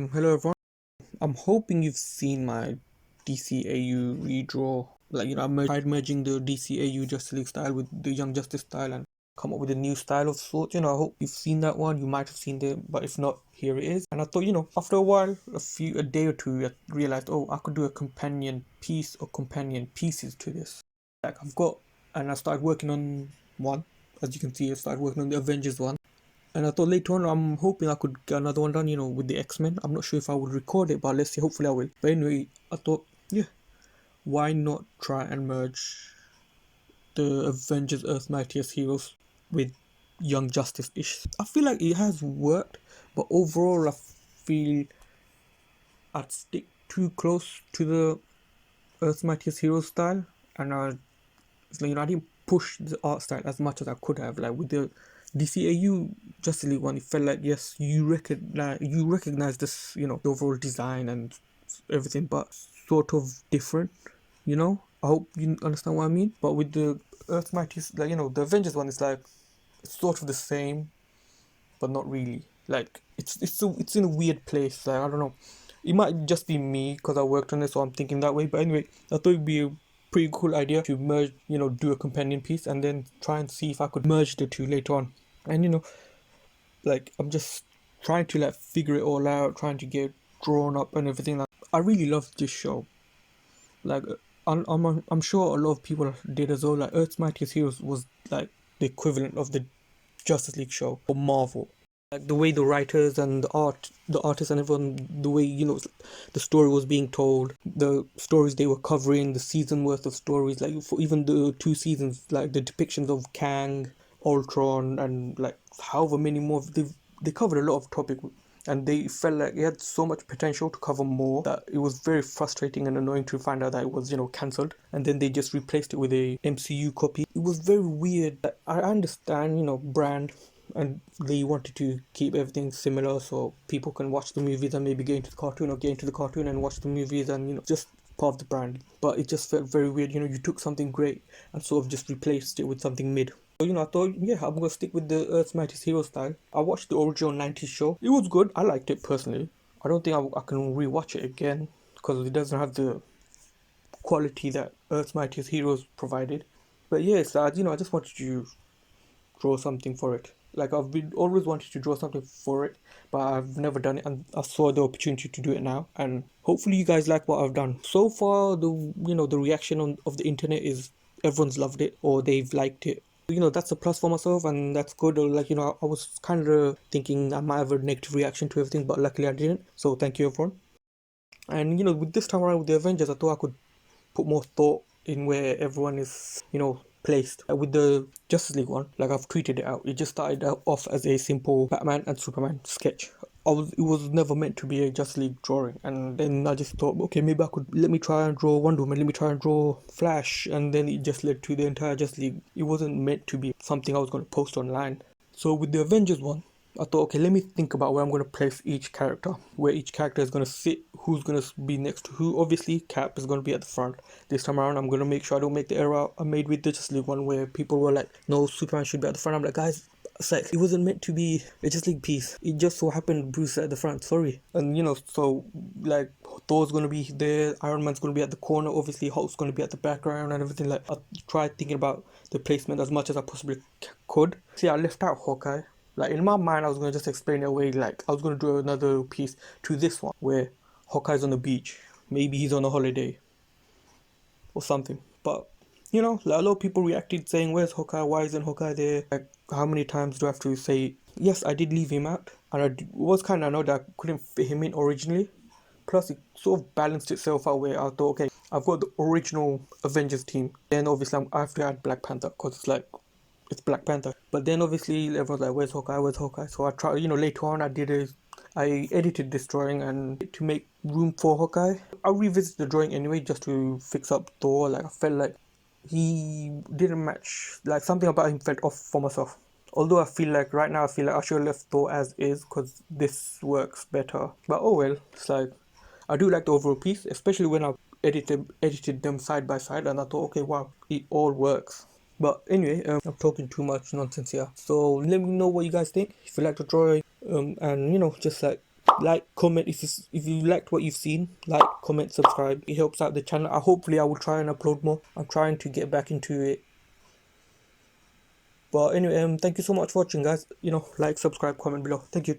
Hello everyone. I'm hoping you've seen my DCAU redraw. I tried merging the DCAU Justice League style with the Young Justice style and come up with a new style of sorts. I hope you've seen that one. You might have seen it, but if not, here it is. And I thought, after a while, a day or two, I realized, oh, I could do a companion piece or companion pieces to this. And I started working on one. As you can see, I started working on the Avengers one. And I thought later on, I'm hoping I could get another one done, with the X-Men. I'm not sure if I would record it, but let's see, hopefully I will. But anyway, I thought, yeah, why not try and merge the Avengers Earth's Mightiest Heroes with Young Justice-ish. I feel like it has worked, but overall I feel I'd stick too close to the Earth's Mightiest Heroes style, and I didn't push the art style as much as I could have. Like with the DCAU Justice League one, it felt like yes, you recognize this, the overall design and everything, but sort of different. I hope you understand what I mean. But with the Earth's Mightiest, the Avengers one is like it's sort of the same, but not really. Like it's in a weird place. Like I don't know. It might just be me because I worked on it, so I'm thinking that way. But anyway, I thought it'd be a pretty cool idea to merge, do a companion piece and then try and see if I could merge the two later on. And I'm just trying to figure it all out, trying to get drawn up and everything. Like I really love this show. Like I'm sure a lot of people did as well. Like Earth's Mightiest Heroes was like the equivalent of the Justice League show for Marvel. Like the way the writers and the artists and everyone, the way the story was being told, the stories they were covering, the season worth of stories, like for even the 2 seasons, like the depictions of Kang, Ultron, and like however many more, they covered a lot of topic, and they felt like it had so much potential to cover more that it was very frustrating and annoying to find out that it was cancelled, and then they just replaced it with a MCU copy. It was very weird. I understand brand, and they wanted to keep everything similar so people can watch the movies and maybe get into the cartoon, or get into the cartoon and watch the movies, and just part of the brand. But it just felt very weird. You took something great and sort of just replaced it with something mid. So I thought, yeah, I'm gonna stick with the Earth's Mightiest Hero style. I watched the original 90s show. It was good. I liked it personally. I don't think I can rewatch it again because it doesn't have the quality that Earth's Mightiest Heroes provided. But yes, I just wanted to draw something for it. Like I've been always wanted to draw something for it, but I've never done it, and I saw the opportunity to do it now, and hopefully you guys like what I've done. So far, the reaction of the internet is everyone's loved it or they've liked it. That's a plus for myself, and that's good. Or I was kind of thinking I might have a negative reaction to everything, but luckily I didn't. So thank you everyone. And with this time around with the Avengers, I thought I could put more thought in where everyone is, placed. With the Justice League one, like I've tweeted it out, it just started off as a simple Batman and Superman sketch. It was never meant to be a Justice League drawing, and then I just thought, okay, maybe let me try and draw Wonder Woman, let me try and draw Flash, and then it just led to the entire Justice League. It wasn't meant to be something I was going to post online. So with the Avengers one, I thought, okay, let me think about where I'm going to place each character, where each character is going to sit, who's going to be next to who. Obviously, Cap is going to be at the front. This time around, I'm going to make sure I don't make the error I made with the Justice League one, where people were like, no, Superman should be at the front. I'm like, guys, it wasn't meant to be a Justice League piece. It just so happened Bruce at the front, sorry. And so like Thor's going to be there, Iron Man's going to be at the corner, obviously Hulk's going to be at the background and everything. Like I tried thinking about the placement as much as I possibly could. See, I left out Hawkeye. Like in my mind, I was going to just explain it away. Like I was going to do another piece to this one where Hawkeye's on the beach. Maybe he's on a holiday or something. But like a lot of people reacted saying, where's Hawkeye? Why isn't Hawkeye there? Like how many times do I have to say, yes, I did leave him out. And I was kind of annoyed that I couldn't fit him in originally. Plus it sort of balanced itself out where I thought, okay, I've got the original Avengers team. Then obviously I have to add Black Panther because it's Black Panther. But then obviously everyone's like, where's Hawkeye? Where's Hawkeye? So I tried, later on I edited this drawing and to make room for Hawkeye. I revisited the drawing anyway just to fix up Thor. Like I felt like he didn't match, like something about him felt off for myself. Although right now I feel like I should have left Thor as is because this works better. But oh well, it's like I do like the overall piece, especially when I edited them side by side, and I thought, okay, wow, it all works. But anyway, I'm talking too much nonsense here. So let me know what you guys think. If you like the drawing, and just like Like, comment if you liked what you've seen. Like, comment, subscribe. It helps out the channel. Hopefully I will try and upload more. I'm trying to get back into it. But anyway, thank you so much for watching, guys. Like, subscribe, comment below. Thank you.